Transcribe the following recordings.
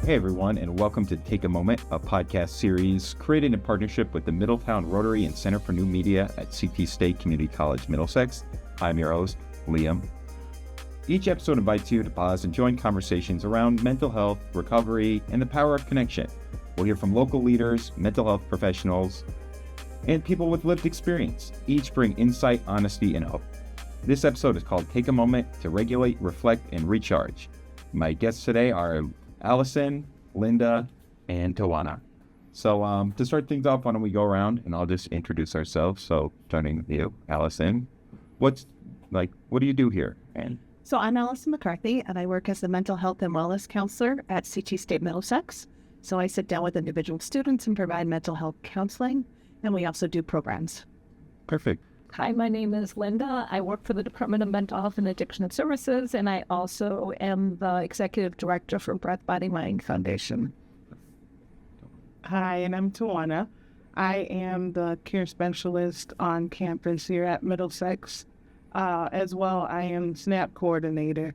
Hey everyone, and welcome to Take a Moment, a podcast series created in partnership with the Middletown Rotary and Center for New Media at CT State Community College Middlesex. I'm your host, Liam. Each episode invites you to pause and join conversations around mental health, recovery, and the power of connection. We'll hear from local leaders, mental health professionals, and people with lived experience. Each bring insight, honesty, and hope. This episode is called Take a Moment to Regulate, Reflect, and Recharge. My guests today are Alison, Linda, and Tawana. So to start things off, why don't we go around and I'll just introduce ourselves. So starting with you, Alison, what do you do here? So I'm Alison McCarthy, and I work as the mental health and wellness counselor at CT State Middlesex. So I sit down with individual students and provide mental health counseling, and we also do programs. Perfect. Hi, my name is Linda. I work for the Department of Mental Health and Addiction Services, and I also am the Executive Director for Breath, Body, Mind Foundation. Hi, and I'm Tawana. I am the care specialist on campus here at Middlesex. As well, I am SNAP coordinator.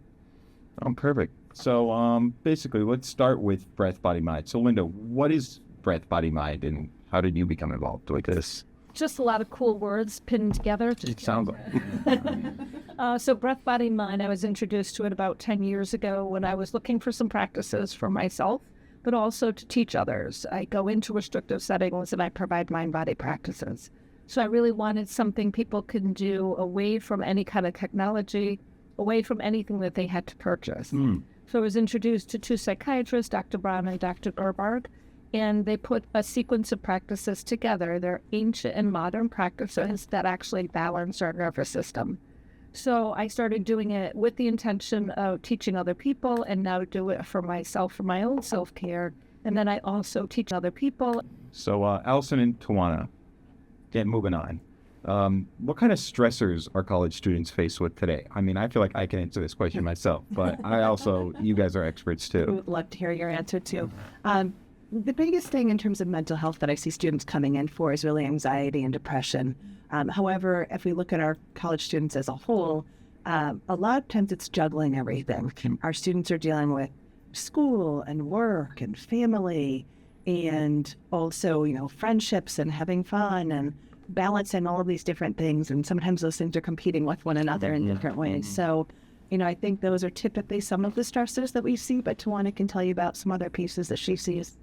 Oh, perfect. So basically, let's start with Breath, Body, Mind. So Linda, what is Breath, Body, Mind, and how did you become involved with this? Just a lot of cool words pinned together. It sounds like. So Breath, Body, Mind, I was introduced to it about 10 years ago when I was looking for some practices for myself, but also to teach others. I go into restrictive settings and I provide mind-body practices. So I really wanted something people can do away from any kind of technology, away from anything that they had to purchase. So I was introduced to two psychiatrists, Dr. Brown and Dr. Gerberg, and they put a sequence of practices together. They're ancient and modern practices that actually balance our nervous system. So I started doing it with the intention of teaching other people, and now do it for myself, for my own self-care. And then I also teach other people. So Alison and Tawana, moving on. What kind of stressors are college students faced with today? I mean, I feel like I can answer this question myself, but you guys are experts We too. would love to hear your answer too. The biggest thing in terms of mental health that I see students coming in for is really anxiety and depression. However, if we look at our college students as a whole, a lot of times it's juggling everything. Our students are dealing with school and work and family and also, friendships and having fun and balancing all of these different things. And sometimes those things are competing with one another in different ways. So, I think those are typically some of the stressors that we see, but Tawana can tell you about some other pieces that she sees.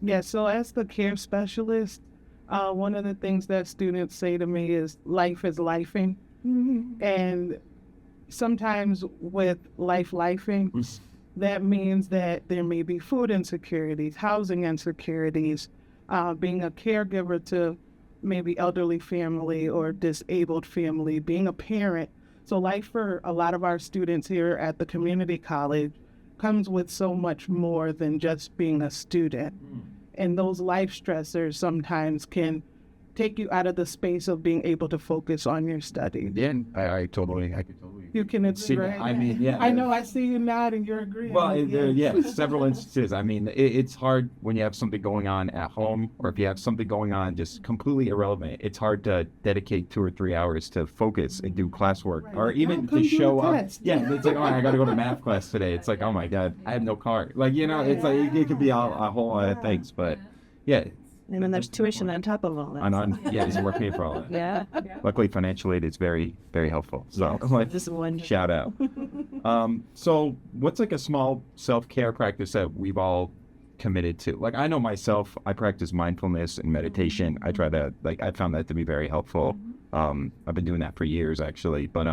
Yeah, so as the care specialist, one of the things that students say to me is life is lifing. And sometimes with lifing, that means that there may be food insecurities, housing insecurities, being a caregiver to maybe elderly family or disabled family, being a parent. So life for a lot of our students here at the community college comes with so much more than just being a student. And those life stressors sometimes can take you out of the space of being able to focus on your studies. Yeah, I can totally You can agree, right? I mean, yeah. I know, I see you nodding, you're agreeing. Well, several instances. I mean, it's hard when you have something going on at home, or if you have something going on just completely irrelevant. It's hard to dedicate 2 or 3 hours to focus and do classwork, or even to show up. Yeah, it's like, oh, I got to go to math class today. It's like, oh my God, I have no car. Like, it's like, it could be a whole lot of things, but yeah. And then there's tuition on top of all that. So we're paying for all that. Yeah. Luckily, financial aid is very, very helpful. So, This is one shout out. So what's like a small self-care practice that we've all committed to? Like, I know myself, I practice mindfulness and meditation. I try to, I found that to be very helpful. I've been doing that for years, actually. But,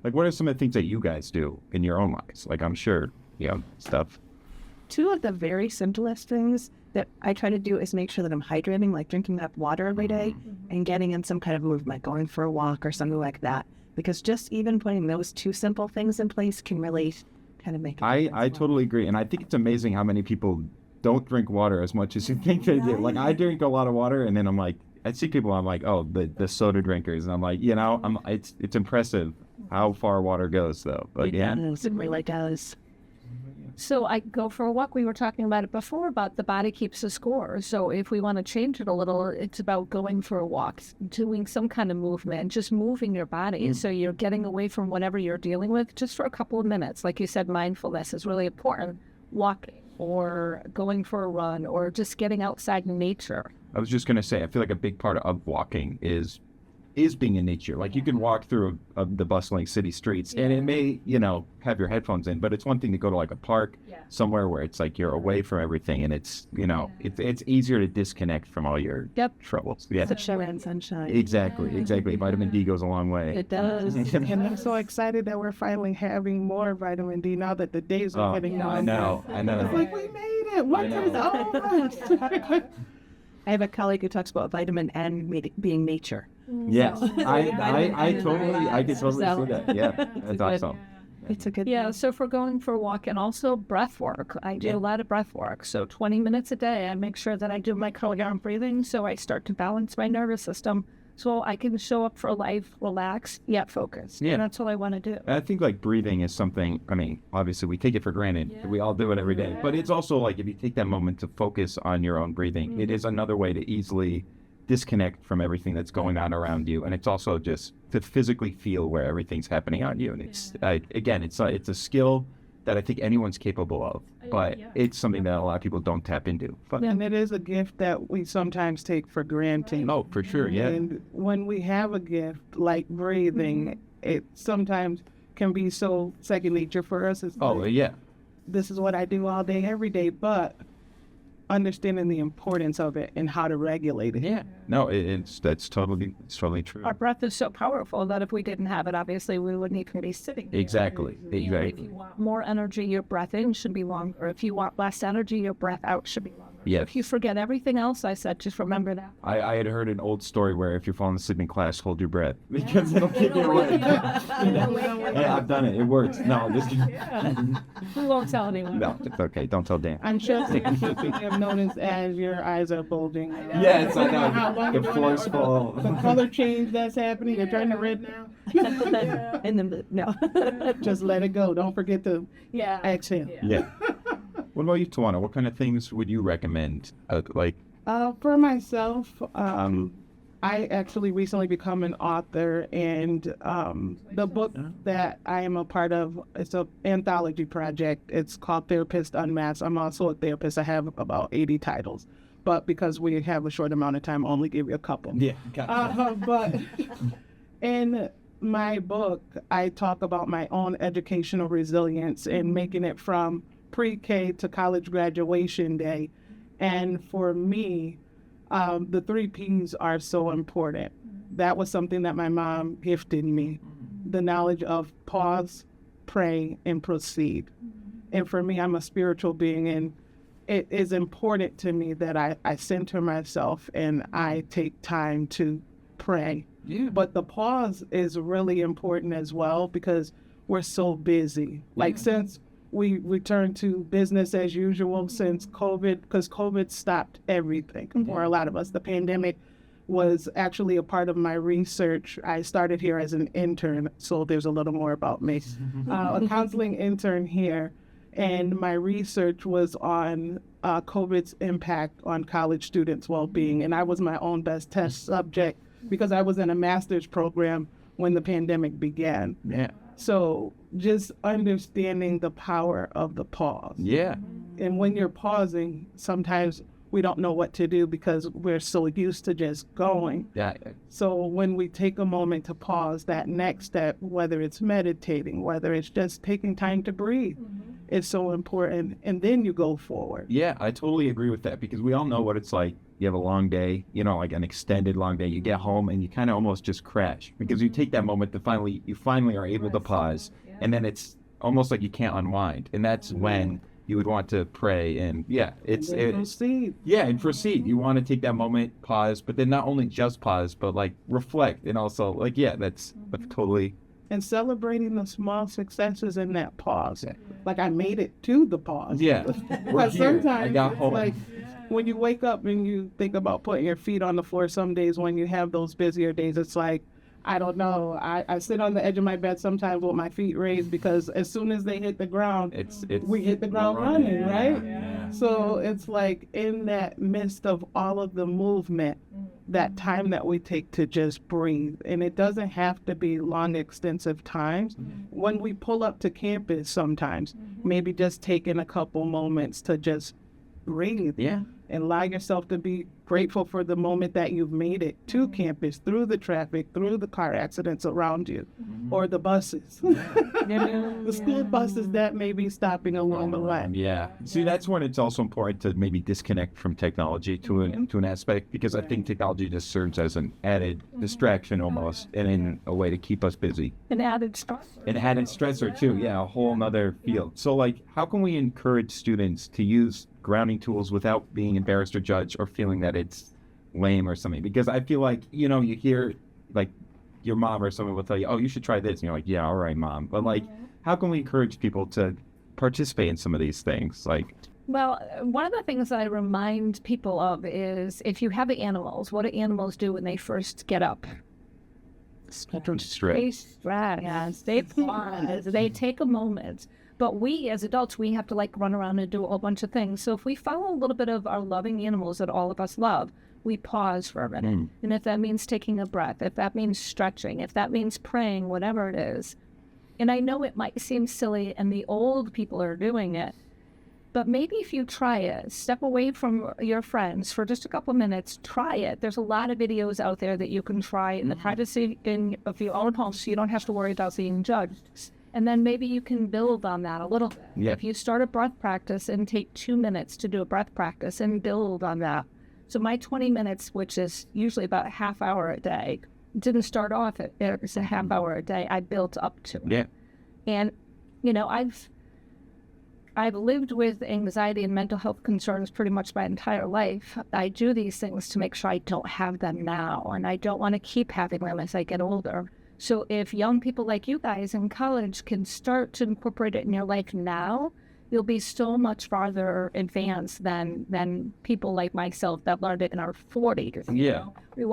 what are some of the things that you guys do in your own lives? Like, I'm sure, stuff. Two of the very simplest things that I try to do is make sure that I'm hydrating, like drinking enough water every day and getting in some kind of movement, going for a walk or something like that. Because just even putting those two simple things in place can really kind of make a difference. I totally agree. And I think it's amazing how many people don't drink water as much as you think they do. Like, I drink a lot of water, and then I'm like, I see people, I'm like, oh, the soda drinkers. And I'm like, it's impressive how far water goes, though. But It really does. So I go for a walk. We were talking about it before, about the body keeps a score. So if we want to change it a little, it's about going for a walk, doing some kind of movement, just moving your body. So you're getting away from whatever you're dealing with just for a couple of minutes. Like you said, mindfulness is really important. Walking. or going for a run or just getting outside in nature. I was just going to say, I feel like a big part of walking is being in nature. Like you can walk through the bustling city streets and it may, have your headphones in, but it's one thing to go to like a park somewhere where it's like you're away from everything and it's, it's easier to disconnect from all your troubles. Yeah. Sunshine and sunshine. Exactly. Vitamin D goes a long way. It does. And I'm so excited that we're finally having more vitamin D now that the days are getting longer. I know. It's like we made it. What is over? I have a colleague who talks about vitamin N being nature. Yes, I can totally see that. Yeah, that's awesome. It's a good thing. So if we're going for a walk, and also breath work, I do a lot of breath work. So 20 minutes a day, I make sure that I do my curly arm breathing so I start to balance my nervous system so I can show up for life relaxed yet focused. Yeah. And that's all I want to do. I think like breathing is something, obviously we take it for granted. Yeah. We all do it every day. But it's also like if you take that moment to focus on your own breathing, it is another way to easily disconnect from everything that's going on around you. And it's also just to physically feel where everything's happening on you. And it's, again, it's a skill that I think anyone's capable of, but it's something that a lot of people don't tap into. But, and it is a gift that we sometimes take for granted. Oh, for sure, yeah. And when we have a gift like breathing, it sometimes can be so second nature for us. It's this is what I do all day, every day, but understanding the importance of it and how to regulate it. Yeah. No, that's totally true. Our breath is so powerful that if we didn't have it, obviously we wouldn't even be sitting there. Exactly. If you want more energy, your breath in should be longer. If you want less energy, your breath out should be longer. Yeah. If you forget everything else I said, just remember that. I had heard an old story where if you're falling asleep in class, hold your breath because it'll keep you awake. Yeah, I've done it. It works. No, we won't tell anyone. No, it's okay. Don't tell Dan. I'm sure you have noticed as your eyes are bulging. Yes, I know. The forceful. The color change that's happening. You're turning red now. And then no. Just let it go. Don't forget to exhale. Yeah. What about you, Tawana? What kind of things would you recommend? For myself, I actually recently become an author, and the book that I am a part of, it's an anthology project. It's called Therapist Unmasked. I'm also a therapist. I have about 80 titles, but because we have a short amount of time, I'll only give you a couple. Yeah, gotcha. But in my book, I talk about my own educational resilience and making it from pre-K to college graduation day. And for me, the 3 P's are so important. That was something that my mom gifted me, the knowledge of pause, pray, and proceed. And for me, I'm a spiritual being, and it is important to me that I center myself and I take time to pray. Yeah. But the pause is really important as well because we're so busy. Like since we returned to business as usual since COVID, because COVID stopped everything for a lot of us. The pandemic was actually a part of my research. I started here as an intern, so there's a little more about me. A counseling intern here, and my research was on COVID's impact on college students' well-being, and I was my own best test subject because I was in a master's program when the pandemic began. Yeah. So just understanding the power of the pause. Yeah. And when you're pausing, sometimes we don't know what to do because we're so used to just going. Yeah. So when we take a moment to pause, that next step, whether it's meditating, whether it's just taking time to breathe, is so important. And then you go forward. Yeah, I totally agree with that because we all know what it's like. You have a long day, like an extended long day. You get home and you kind of almost just crash because you take that moment to you finally are able to pause. And then it's almost like you can't unwind. And that's when you would want to pray and proceed. Yeah, and proceed. You want to take that moment, pause, but then not only just pause, but like reflect and also that's totally. And celebrating the small successes in that pause. Yeah. Like I made it to the pause. Yeah. But sometimes I got home. Like when you wake up and you think about putting your feet on the floor, some days when you have those busier days, it's like, I don't know. I sit on the edge of my bed sometimes with my feet raised because as soon as they hit the ground, we hit the ground running, right? Yeah. So it's like in that midst of all of the movement, that time that we take to just breathe. And it doesn't have to be long, extensive times. When we pull up to campus sometimes, maybe just taking a couple moments to just breathe. Yeah. And allow yourself to be grateful for the moment that you've made it to campus, through the traffic, through the car accidents around you, or the buses, the school buses that may be stopping along the way. Yeah. See, that's when it's also important to maybe disconnect from technology to an aspect, because I think technology just serves as an added distraction almost, and in a way to keep us busy. An added stressor. An added stressor too. Yeah, a whole nother field. So like, how can we encourage students to use grounding tools without being embarrassed or judged or feeling that it's lame or something? Because I feel like, you know, you hear like your mom or someone will tell you, oh, you should try this. And you're like, yeah, all right, mom. But like, how can we encourage people to participate in some of these things? Like, well, one of the things I remind people of is if you have animals, what do animals do when they first get up? They stretch. Yes, they pause. They take a moment. But we, as adults, we have to like run around and do a whole bunch of things. So if we follow a little bit of our loving animals that all of us love, we pause for a minute. And if that means taking a breath, if that means stretching, if that means praying, whatever it is. And I know it might seem silly and the old people are doing it, but maybe if you try it, step away from your friends for just a couple minutes, try it. There's a lot of videos out there that you can try in the privacy of your own home, so you don't have to worry about being judged. And then maybe you can build on that a little bit. Yeah. If you start a breath practice and take 2 minutes to do a breath practice and build on that. So my 20 minutes, which is usually about a half hour a day, didn't start off as a half hour a day. I built up to it. Yeah. And, you know, I've lived with anxiety and mental health concerns pretty much my entire life. I do these things to make sure I don't have them now, and I don't want to keep having them as I get older. So if young people like you guys in college can start to incorporate it in your life now, you'll be so much farther advanced than people like myself that learned it in our 40s. Yeah. We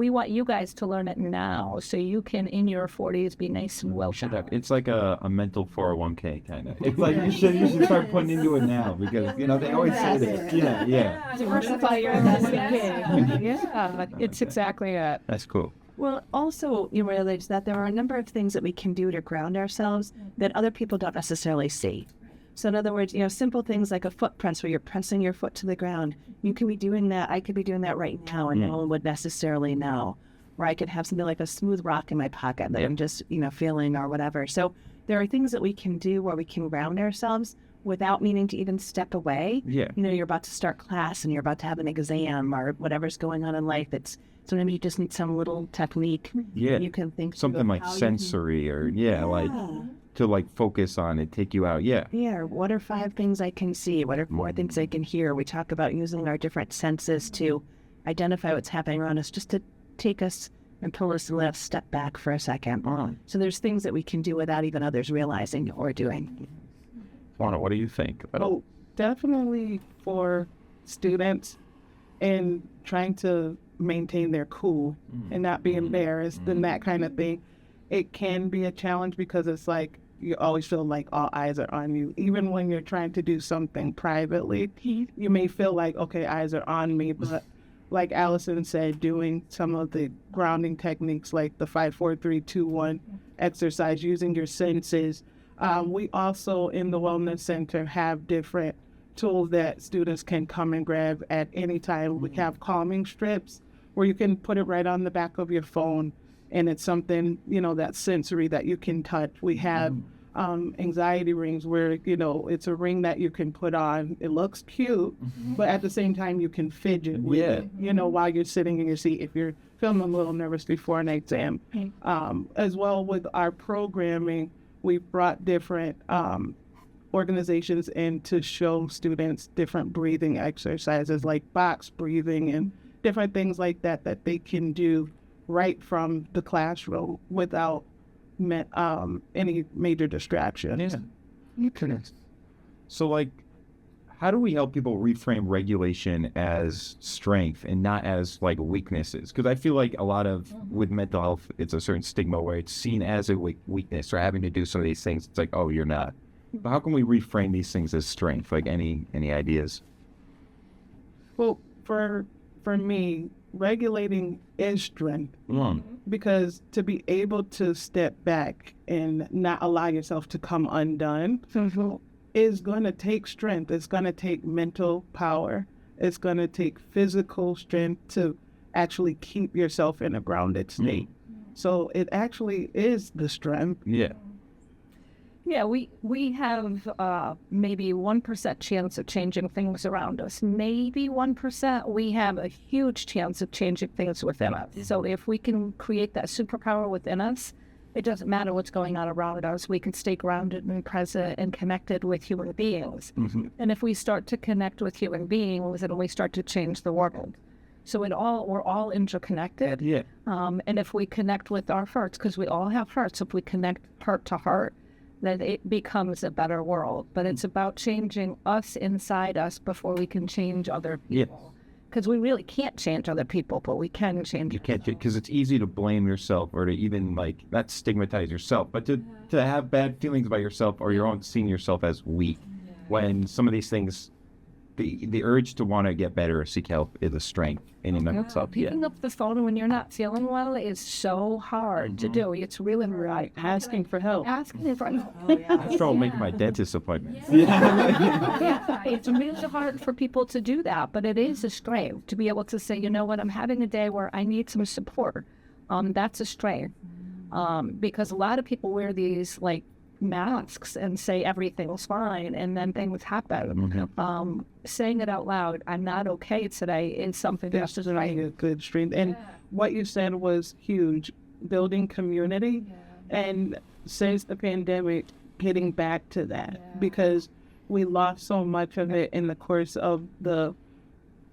want you guys to learn it now, so you can in your 40s be nice and well. It's like a mental 401k kind of. It's like you should start putting into it now, because you know they always say that. Yeah. Diversify your investment. Yeah, it's exactly it. That's cool. Well, also, you realize that there are a number of things that we can do to ground ourselves that other people don't necessarily see. So in other words, you know, simple things like a foot press where you're pressing your foot to the ground. You could be doing that. I could be doing that right now and no one would necessarily know. Or I could have something like a smooth rock in my pocket that I'm just, you know, feeling or whatever. So there are things that we can do where we can ground ourselves without meaning to even step away. Yeah. You know, you're about to start class and you're about to have an exam or whatever's going on in life. Sometimes you just need some little technique. Yeah. You can think something like sensory or like to like focus on and take you out. Yeah. Yeah. Or what are 5 things I can see? What are 4 things I can hear? We talk about using our different senses to identify what's happening around us, just to take us and pull us a step back for a second. So there's things that we can do without even others realizing or doing. Tawana, what do you think? Oh, definitely for students and trying to maintain their cool and not be embarrassed and that kind of thing. It can be a challenge because it's like you always feel like all eyes are on you. Even when you're trying to do something privately, you may feel like, okay, eyes are on me. But like Alison said, doing some of the grounding techniques like the 5, 4, 3, 2, 1 exercise, using your senses. We also in the Wellness Center have different tools that students can come and grab at any time. We have calming strips where you can put it right on the back of your phone, and it's something, you know, that's sensory that you can touch. We have anxiety rings where, you know, it's a ring that you can put on. It looks cute, but at the same time you can fidget with it, you know, while you're sitting in your seat if you're feeling a little nervous before an exam. As well with our programming, we've brought different organizations in to show students different breathing exercises like box breathing and different things like that that they can do right from the classroom without any major distractions. Yeah. So, like, how do we help people reframe regulation as strength and not as, like, weaknesses? Because I feel like a lot of, with mental health, it's a certain stigma where it's seen as a weakness or having to do some of these things. It's like, oh, you're not. But how can we reframe these things as strength? Like, any ideas? Well, for me, regulating is strength. Because to be able to step back and not allow yourself to come undone is going to take strength. It's going to take mental power. It's going to take physical strength to actually keep yourself in a grounded state. So it actually is the strength. Yeah. Yeah, we have maybe 1% chance of changing things around us. Maybe 1%. We have a huge chance of changing things within us. So if we can create that superpower within us, it doesn't matter what's going on around us. We can stay grounded and present and connected with human beings. And if we start to connect with human beings, then we start to change the world. So we're all interconnected. Yeah. And if we connect with our hearts, because we all have hearts, if we connect heart to heart, then it becomes a better world. But it's about changing us inside us before we can change other people. Because we really can't change other people, but we can change. You can't, because it's easy to blame yourself or to even not stigmatize yourself, but to have bad feelings about yourself or your own seeing yourself as weak. When some of these things, the urge to want to get better or seek help is a strength in and of itself. Picking up the phone when you're not feeling well is so hard to do. It's really right. Asking for help. Asking for help. I struggle making my dentist appointments. It's really hard for people to do that, but it is a strength to be able to say, you know what, I'm having a day where I need some support. That's a strength. Because a lot of people wear these masks and say everything's fine, and then things happen. Saying it out loud, I'm not okay today, is something that's just a good strength. And what you said was huge, building community. And since the pandemic, getting back to that, because we lost so much of it in the course of the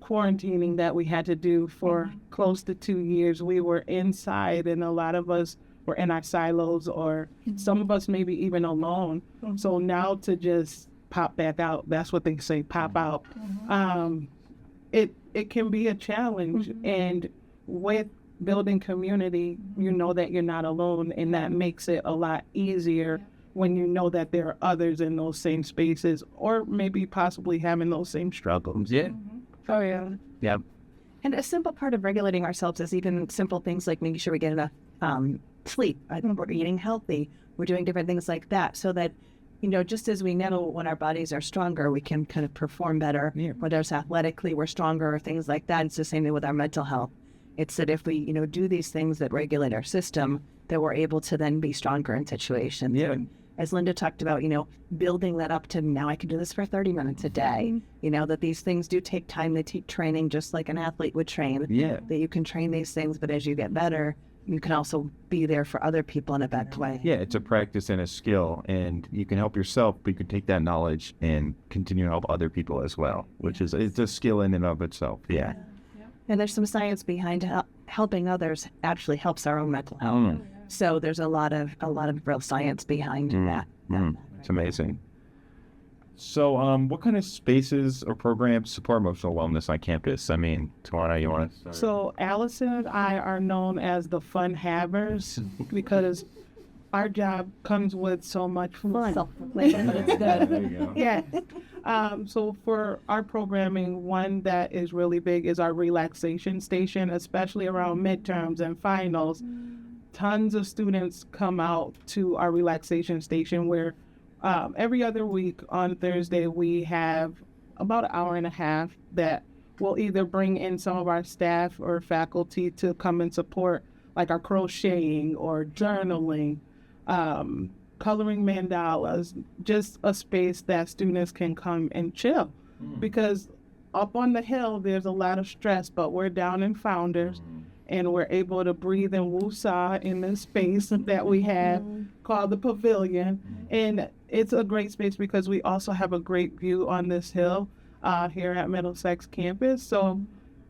quarantining that we had to do for close to 2 years. We were inside, and a lot of us were in our silos, or some of us maybe even alone. So now to just pop back out, that's what they say, pop out. It can be a challenge. And with building community, you know that you're not alone, and that makes it a lot easier when you know that there are others in those same spaces, or maybe possibly having those same struggles. Oh, yeah. Yeah. And a simple part of regulating ourselves is even simple things like making sure we get enough sleep. We're eating healthy. We're doing different things like that, so that, just as we know when our bodies are stronger, we can kind of perform better. Whether it's athletically, we're stronger, or things like that. It's the same thing with our mental health. It's that if we, do these things that regulate our system, that we're able to then be stronger in situations. Yeah. As Linda talked about, building that up to now I can do this for 30 minutes a day. That these things do take time. They take training, just like an athlete would train. Yeah. That you can train these things, but as you get better, you can also be there for other people in a better way. Yeah, it's a practice and a skill, and you can help yourself, but you can take that knowledge and continue to help other people as well, which is it's a skill in and of itself. Yeah. And there's some science behind helping others actually helps our own mental health. So there's a lot of real science behind that. It's amazing. So, what kind of spaces or programs support emotional wellness on campus? I mean, Tawana, you want to start? So Alison and I are known as the fun havers because our job comes with so much fun. There you go. Yeah. So for our programming, one that is really big is our relaxation station, especially around midterms and finals. Tons of students come out to our relaxation station where every other week on Thursday, we have about an hour and a half that we'll either bring in some of our staff or faculty to come and support, like our crocheting or journaling, coloring mandalas, just a space that students can come and chill. Because up on the hill, there's a lot of stress, but we're down in Founders. And we're able to breathe in woosah in this space that we have called the Pavilion. And it's a great space because we also have a great view on this hill here at Middlesex campus. So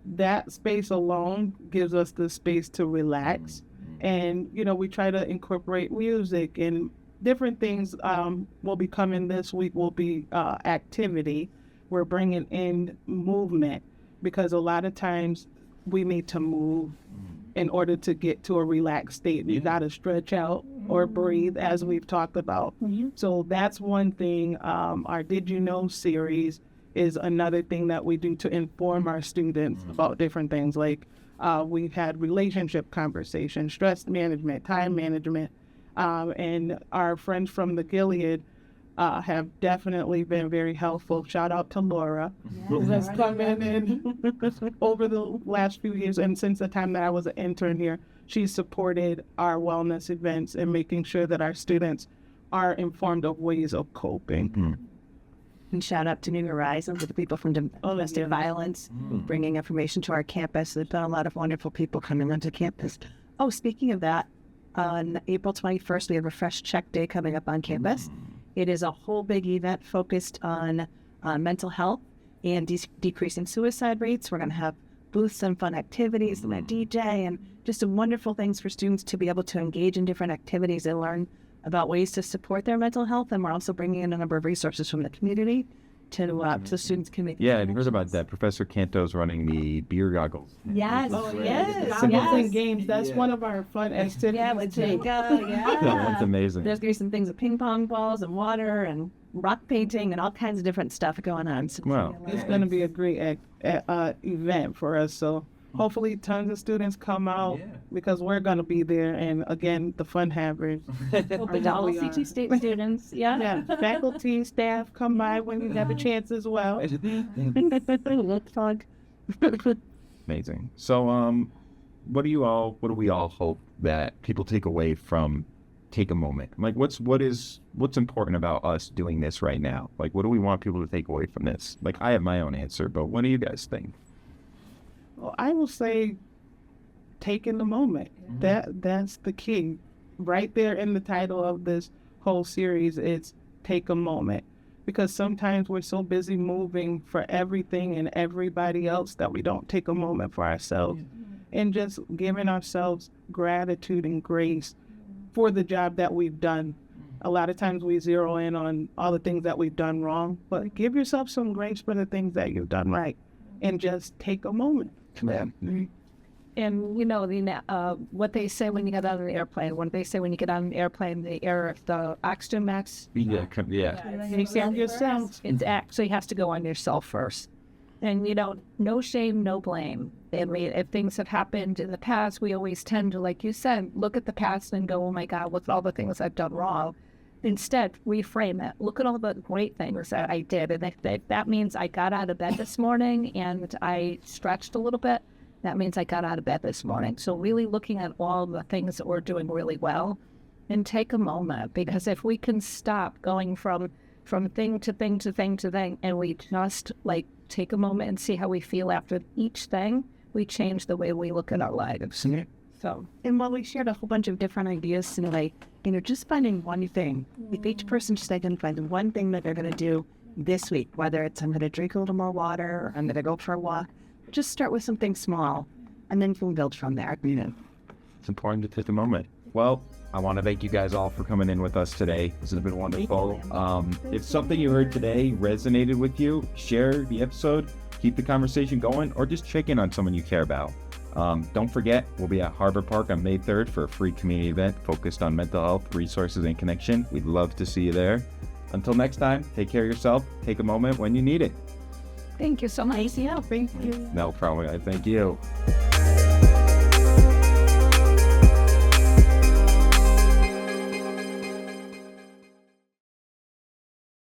that space alone gives us the space to relax. And, we try to incorporate music and different things will be coming this week will be activity. We're bringing in movement because a lot of times we need to move in order to get to a relaxed state. You got to stretch out or breathe, as we've talked about. So that's one thing. Our Did You Know series is another thing that we do to inform our students about different things like We've had relationship conversations, stress management, time management, and our friends from the Gilead have definitely been very helpful. Shout out to Laura, who has come in and over the last few years, and since the time that I was an intern here, she's supported our wellness events and making sure that our students are informed of ways of coping. And shout out to New Horizons, the people from domestic violence, bringing information to our campus. There's been a lot of wonderful people coming onto campus. Oh, speaking of that, on April 21st, we have a Fresh Check Day coming up on campus. It is a whole big event focused on mental health and decreasing suicide rates. We're going to have booths and fun activities and a DJ and just some wonderful things for students to be able to engage in different activities and learn about ways to support their mental health. And we're also bringing in a number of resources from the community to students can make. Yeah, I've heard about that. Professor Canto's running the beer goggles. Yes. Goggles and games. That's one of our fun activities. Yeah, with Jacob. Yeah. That's amazing. There's going to be some things with ping pong balls and water and rock painting and all kinds of different stuff going on. So Wow. It's going to be a great event for us. So hopefully tons of students come out because we're going to be there. And again, the fun havers. Open to all CT State students. Yeah, faculty, staff, come by when you have a chance as well. Amazing. So, what do we all hope that people take away from Take a Moment? Like, what's important about us doing this right now? Like, what do we want people to take away from this? Like, I have my own answer, but what do you guys think? Well, I will say taking the moment. That's the key. Right there in the title of this whole series, it's take a moment. Because sometimes we're so busy moving for everything and everybody else that we don't take a moment for ourselves. And just giving ourselves gratitude and grace for the job that we've done. A lot of times we zero in on all the things that we've done wrong, but give yourself some grace for the things that you've done right and just take a moment. And you know, what they say when you get on an airplane, the oxygen mask. Take care of yourself. It actually has to go on yourself first. And, you know, no shame, no blame. I mean, if things have happened in the past, we always tend to, like you said, look at the past and go, oh my God, look at all the things I've done wrong. Instead, reframe it. Look at all the great things that I did. And if that means I got out of bed this morning and I stretched a little bit, that means I got out of bed this morning. So really looking at all the things that we're doing really well and take a moment. Because if we can stop going from thing to thing to thing to thing, and we just like take a moment and see how we feel after each thing, we change the way we look at our lives. So, and while we shared a whole bunch of different ideas tonight, you know, just finding one thing. If each person just identifies the one thing that they're going to do this week, whether it's I'm going to drink a little more water, or I'm going to go for a walk, just start with something small, and then we'll build from there. You know, it's important to take a moment. Well, I want to thank you guys all for coming in with us today. This has been wonderful. If something you heard today resonated with you, share the episode, keep the conversation going, or just check in on someone you care about. Don't forget, we'll be at Harbor Park on May 3rd for a free community event focused on mental health, resources, and connection. We'd love to see you there. Until next time, take care of yourself. Take a moment when you need it. thank you so much. Thank you. No problem. Thank you.